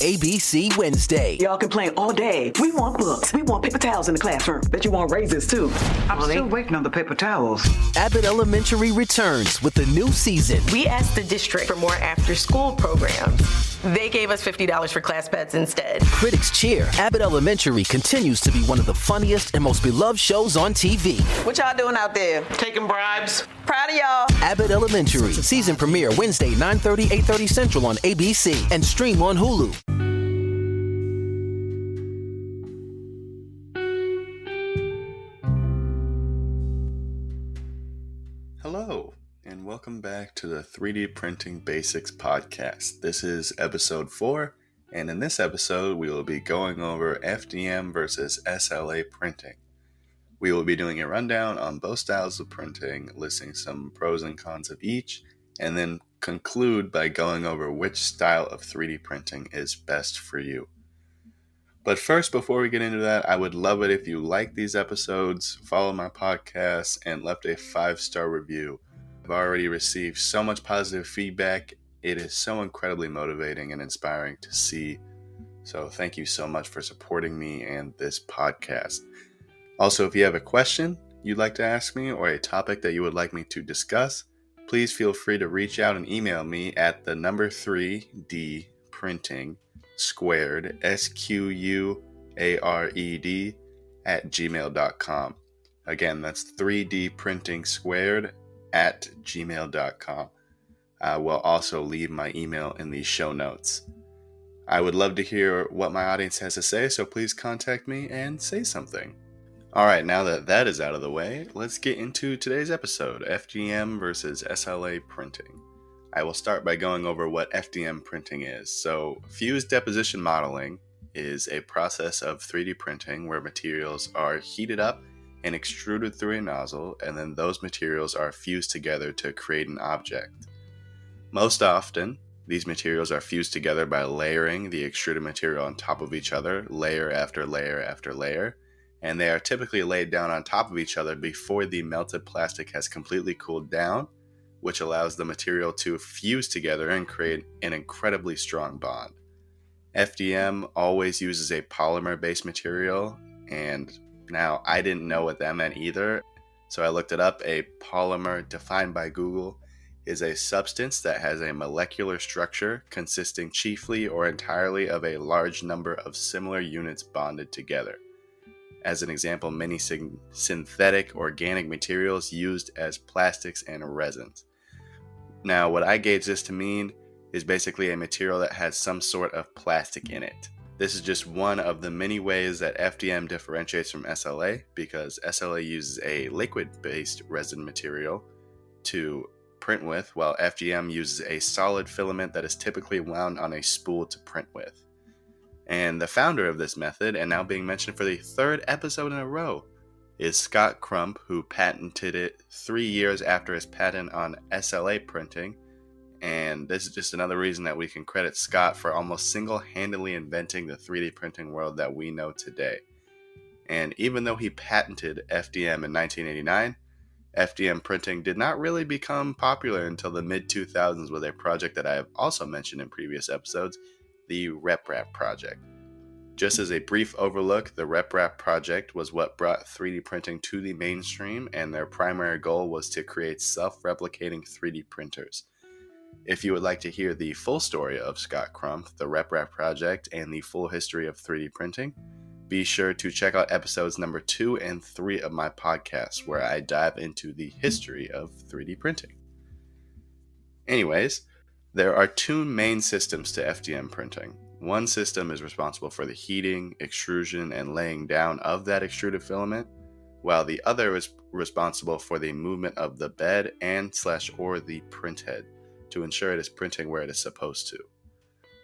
ABC Wednesday. Y'all complain all day. We want books. We want paper towels in the classroom. Bet you want raises too. I'm still waiting on the paper towels. Abbott Elementary returns with the new season. We asked the district for more after-school programs. They gave us $50 for class pets instead. Critics cheer. Abbott Elementary continues to be one of the funniest and most beloved shows on TV. What y'all doing out there? Taking bribes. Proud of y'all. Abbott Elementary. Season premiere Wednesday, 9:30, 8:30 Central on ABC and stream on Hulu. Hello, and welcome back to the 3D Printing Basics podcast. This is episode 4, and in this episode, we will be going over FDM versus SLA printing. We will be doing a rundown on both styles of printing, listing some pros and cons of each, and then conclude by going over which style of 3D printing is best for you. But first, before we get into that, I would love it if you like these episodes, follow my podcast, and left a 5-star review. I've already received so much positive feedback. It is so incredibly motivating and inspiring to see. So thank you so much for supporting me and this podcast. Also, if you have a question you'd like to ask me or a topic that you would like me to discuss, please feel free to reach out and email me at the number 3D printing squared SQUARED at gmail.com. Again, that's 3D printing squared at gmail.com. I will also leave my email in the show notes. I would love to hear what my audience has to say, so please contact me and say something. Alright, now that that is out of the way, let's get into today's episode, FDM versus SLA printing. I will start by going over what FDM printing is. So, fused deposition modeling is a process of 3D printing where materials are heated up and extruded through a nozzle, and then those materials are fused together to create an object. Most often, these materials are fused together by layering the extruded material on top of each other, layer after layer after layer, and they are typically laid down on top of each other before the melted plastic has completely cooled down, which allows the material to fuse together and create an incredibly strong bond. FDM always uses a polymer-based material, and now I didn't know what that meant either, so I looked it up. A polymer, defined by Google, is a substance that has a molecular structure consisting chiefly or entirely of a large number of similar units bonded together. As an example, many synthetic organic materials used as plastics and resins. Now, what I gauge this to mean is basically a material that has some sort of plastic in it. This is just one of the many ways that FDM differentiates from SLA, because SLA uses a liquid-based resin material to print with, while FDM uses a solid filament that is typically wound on a spool to print with. And the founder of this method, and now being mentioned for the 3rd episode in a row, is Scott Crump, who patented it 3 years after his patent on SLA printing. And this is just another reason that we can credit Scott for almost single-handedly inventing the 3D printing world that we know today. And even though he patented FDM in 1989, FDM printing did not really become popular until the mid-2000s with a project that I have also mentioned in previous episodes, the RepRap project. Just as a brief overlook, the RepRap project was what brought 3D printing to the mainstream, and their primary goal was to create self-replicating 3D printers. If you would like to hear the full story of Scott Crump, the RepRap project, and the full history of 3D printing, be sure to check out episodes number 2 and 3 of my podcast, where I dive into the history of 3D printing. Anyways, there are 2 main systems to FDM printing. One system is responsible for the heating, extrusion, and laying down of that extruded filament, while the other is responsible for the movement of the bed and/or the print head to ensure it is printing where it is supposed to.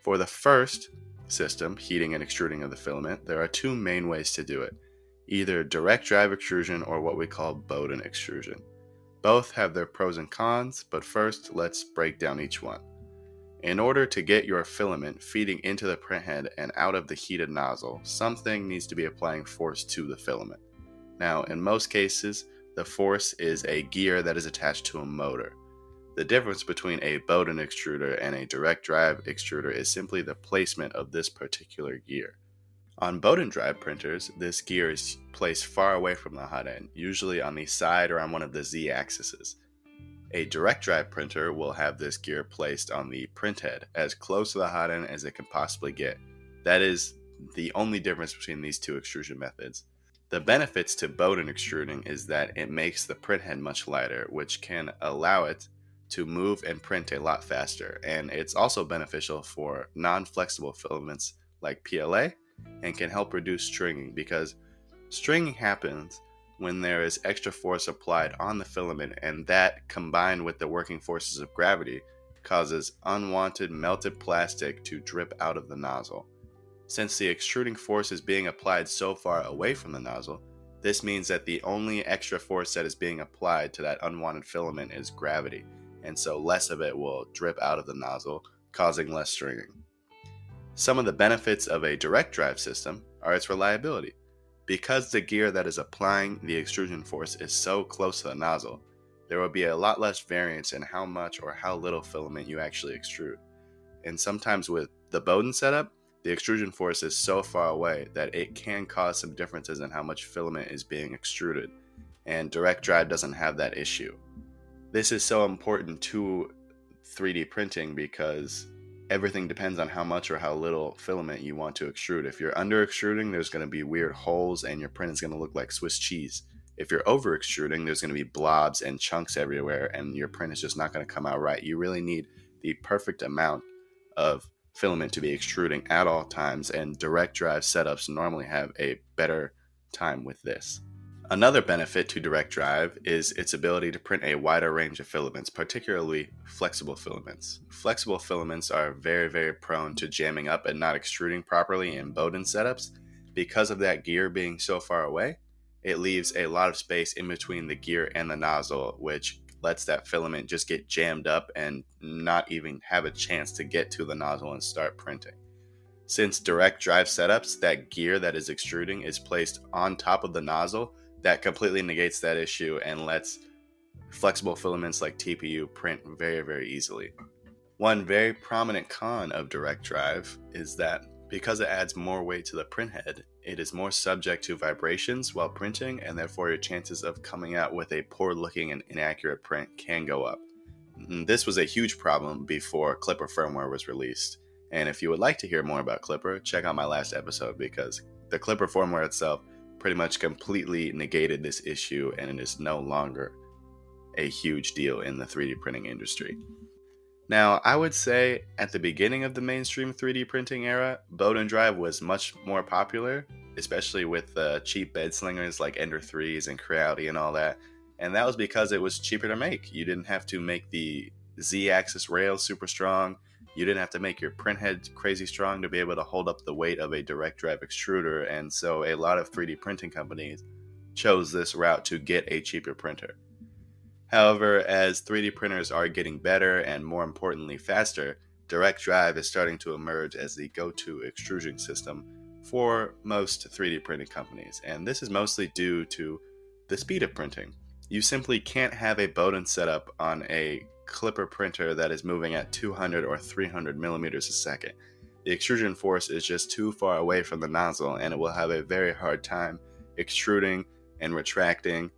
For the first system, heating and extruding of the filament, there are 2 main ways to do it, either direct drive extrusion or what we call Bowden extrusion. Both have their pros and cons, but first let's break down each one. In order to get your filament feeding into the printhead and out of the heated nozzle, something needs to be applying force to the filament. Now, in most cases, the force is a gear that is attached to a motor. The difference between a Bowden extruder and a direct drive extruder is simply the placement of this particular gear. On Bowden drive printers, this gear is placed far away from the hot end, usually on the side or on one of the Z-axes. A direct drive printer will have this gear placed on the print head, as close to the hot end as it can possibly get. That is the only difference between these two extrusion methods. The benefits to Bowden extruding is that it makes the print head much lighter, which can allow it to move and print a lot faster, and it's also beneficial for non-flexible filaments like PLA and can help reduce stringing, because stringing happens when there is extra force applied on the filament, and that, combined with the working forces of gravity, causes unwanted melted plastic to drip out of the nozzle. Since the extruding force is being applied so far away from the nozzle, this means that the only extra force that is being applied to that unwanted filament is gravity, and so less of it will drip out of the nozzle, causing less stringing. Some of the benefits of a direct drive system are its reliability. Because the gear that is applying the extrusion force is so close to the nozzle, there will be a lot less variance in how much or how little filament you actually extrude. And sometimes with the Bowden setup, the extrusion force is so far away that it can cause some differences in how much filament is being extruded, and direct drive doesn't have that issue. This is so important to 3D printing because everything depends on how much or how little filament you want to extrude. If you're under extruding, there's going to be weird holes and your print is going to look like Swiss cheese. If you're over extruding, there's going to be blobs and chunks everywhere and your print is just not going to come out right. You really need the perfect amount of filament to be extruding at all times, and direct drive setups normally have a better time with this. Another benefit to direct drive is its ability to print a wider range of filaments, particularly flexible filaments. Flexible filaments are very, very prone to jamming up and not extruding properly in Bowden setups. Because of that gear being so far away, it leaves a lot of space in between the gear and the nozzle, which lets that filament just get jammed up and not even have a chance to get to the nozzle and start printing. Since direct drive setups, that gear that is extruding is placed on top of the nozzle, that completely negates that issue and lets flexible filaments like TPU print very, very easily. One very prominent con of direct drive is that because it adds more weight to the print head, it is more subject to vibrations while printing, and therefore your chances of coming out with a poor looking and inaccurate print can go up. This was a huge problem before Clipper firmware was released. And if you would like to hear more about Clipper, check out my last episode, because the Clipper firmware itself pretty much completely negated this issue, and it is no longer a huge deal in the 3D printing industry. Now, I would say at the beginning of the mainstream 3D printing era, Bowden drive was much more popular, especially with cheap bed slingers like Ender 3s and Creality and all that. And that was because it was cheaper to make. You didn't have to make the Z-axis rails super strong. You didn't have to make your print head crazy strong to be able to hold up the weight of a direct drive extruder, and so a lot of 3D printing companies chose this route to get a cheaper printer. However, as 3D printers are getting better and, more importantly, faster, direct drive is starting to emerge as the go-to extrusion system for most 3D printing companies, and this is mostly due to the speed of printing. You simply can't have a Bowden setup on a Clipper printer that is moving at 200 or 300 millimeters a second. The extrusion force is just too far away from the nozzle, and it will have a very hard time extruding and retracting,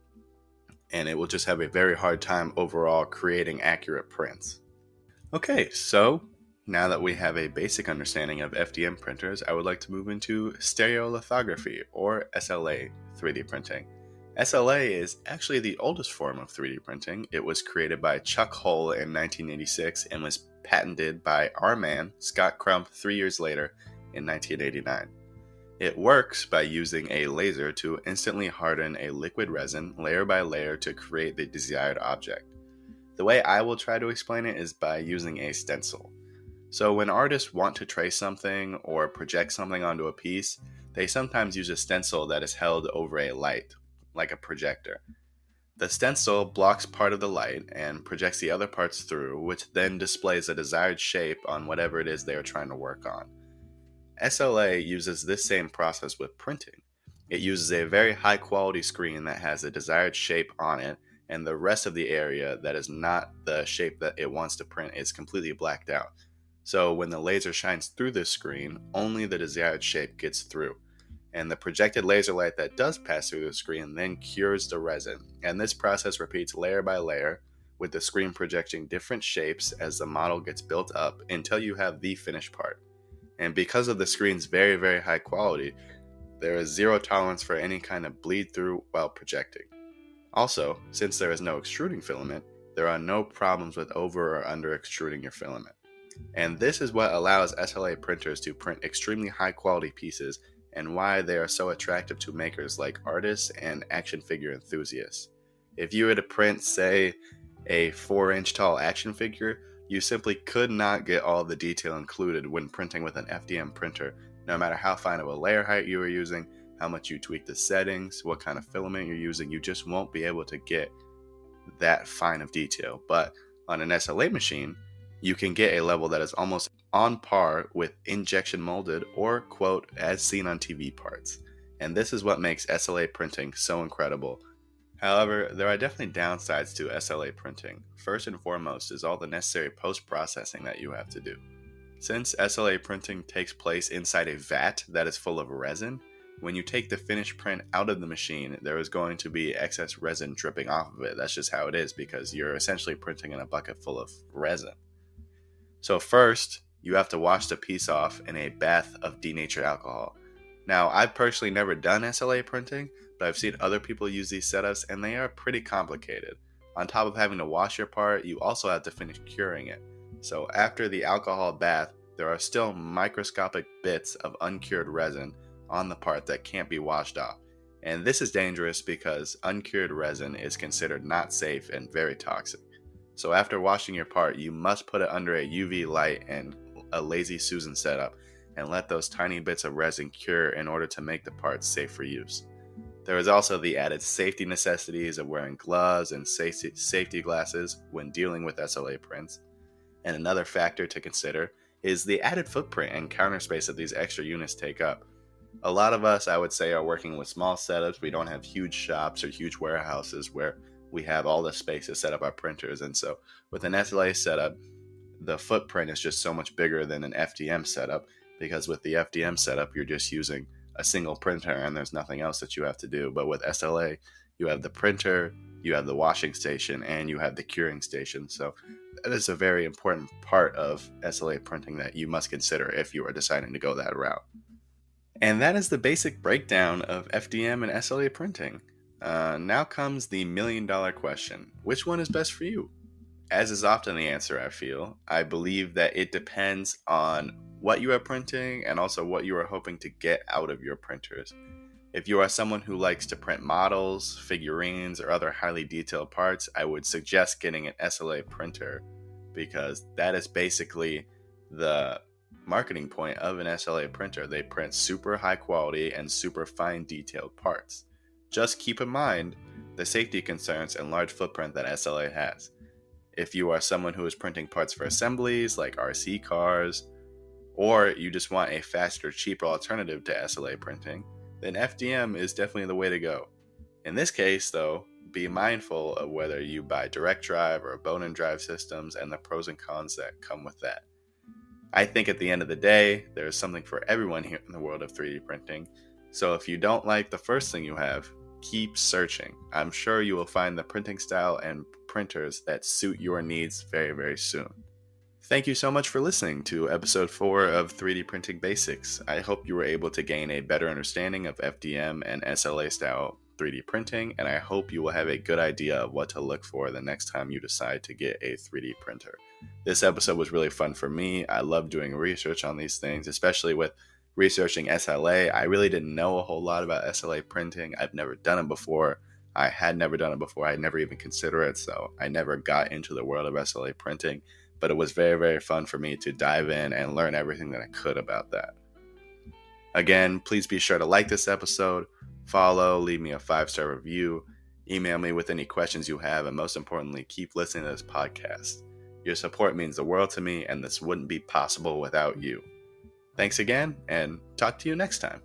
and it will just have a very hard time overall creating accurate prints. Okay, so now that we have a basic understanding of FDM printers, I would like to move into stereolithography, or SLA 3D printing. SLA is actually the oldest form of 3D printing. It was created by Chuck Hull in 1986 and was patented by our man, Scott Crump, 3 years later in 1989. It works by using a laser to instantly harden a liquid resin layer by layer to create the desired object. The way I will try to explain it is by using a stencil. So when artists want to trace something or project something onto a piece, they sometimes use a stencil that is held over a light, like a projector. The stencil blocks part of the light and projects the other parts through, which then displays a desired shape on whatever it is they are trying to work on. SLA uses this same process with printing. It uses a very high quality screen that has a desired shape on it, and the rest of the area that is not the shape that it wants to print is completely blacked out. So when the laser shines through the screen, only the desired shape gets through. And the projected laser light that does pass through the screen then cures the resin. And this process repeats layer by layer, with the screen projecting different shapes as the model gets built up until you have the finished part. And because of the screen's very, very high quality, there is zero tolerance for any kind of bleed through while projecting. Also, since there is no extruding filament, there are no problems with over or under extruding your filament. And this is what allows SLA printers to print extremely high quality pieces, and why they are so attractive to makers like artists and action figure enthusiasts. If you were to print, say, a 4-inch tall action figure, you simply could not get all the detail included when printing with an FDM printer, no matter how fine of a layer height you are using, how much you tweak the settings, what kind of filament you're using. You just won't be able to get that fine of detail. But on an SLA machine, you can get a level that is almost on par with injection molded or, quote, as seen on TV parts. And this is what makes SLA printing so incredible. However, there are definitely downsides to SLA printing. First and foremost is all the necessary post-processing that you have to do. Since SLA printing takes place inside a vat that is full of resin, when you take the finished print out of the machine, there is going to be excess resin dripping off of it. That's just how it is, because you're essentially printing in a bucket full of resin. So first, you have to wash the piece off in a bath of denatured alcohol. Now, I've personally never done SLA printing, but I've seen other people use these setups, and they are pretty complicated. On top of having to wash your part, you also have to finish curing it. So after the alcohol bath, there are still microscopic bits of uncured resin on the part that can't be washed off. And this is dangerous because uncured resin is considered not safe and very toxic. So after washing your part, you must put it under a UV light and a Lazy Susan setup and let those tiny bits of resin cure in order to make the parts safe for use. There is also the added safety necessities of wearing gloves and safety glasses when dealing with SLA prints. And another factor to consider is the added footprint and counter space that these extra units take up. A lot of us, I would say, are working with small setups. We don't have huge shops or huge warehouses where we have all the space to set up our printers. And so with an SLA setup, the footprint is just so much bigger than an FDM setup, because with the FDM setup, you're just using a single printer and there's nothing else that you have to do. But with SLA, you have the printer, you have the washing station, and you have the curing station. So that is a very important part of SLA printing that you must consider if you are deciding to go that route. And that is the basic breakdown of FDM and SLA printing. Now comes the $1 million question. Which one is best for you? As is often the answer, I feel, I believe that it depends on what you are printing and also what you are hoping to get out of your printers. If you are someone who likes to print models, figurines, or other highly detailed parts, I would suggest getting an SLA printer, because that is basically the marketing point of an SLA printer. They print super high quality and super fine detailed parts. Just keep in mind the safety concerns and large footprint that SLA has. If you are someone who is printing parts for assemblies like RC cars, or you just want a faster, cheaper alternative to SLA printing, then FDM is definitely the way to go. In this case, though, be mindful of whether you buy direct drive or bone-in drive systems and the pros and cons that come with that. I think at the end of the day, there is something for everyone here in the world of 3D printing. So if you don't like the first thing you have, keep searching. I'm sure you will find the printing style and printers that suit your needs very, very soon. Thank you so much for listening to episode 4 of 3D Printing Basics. I hope you were able to gain a better understanding of FDM and SLA style 3D printing, and I hope you will have a good idea of what to look for the next time you decide to get a 3D printer. This episode was really fun for me. I love doing research on these things, especially with researching SLA. I really didn't know a whole lot about SLA printing. I've never done it before. I had never done it before. I never even considered it, so I never got into the world of SLA printing. But it was very, very fun for me to dive in and learn everything that I could about that. Again, please be sure to like this episode, follow, leave me a 5-star review, email me with any questions you have, and most importantly, keep listening to this podcast. Your support means the world to me, and this wouldn't be possible without you. Thanks again, and talk to you next time.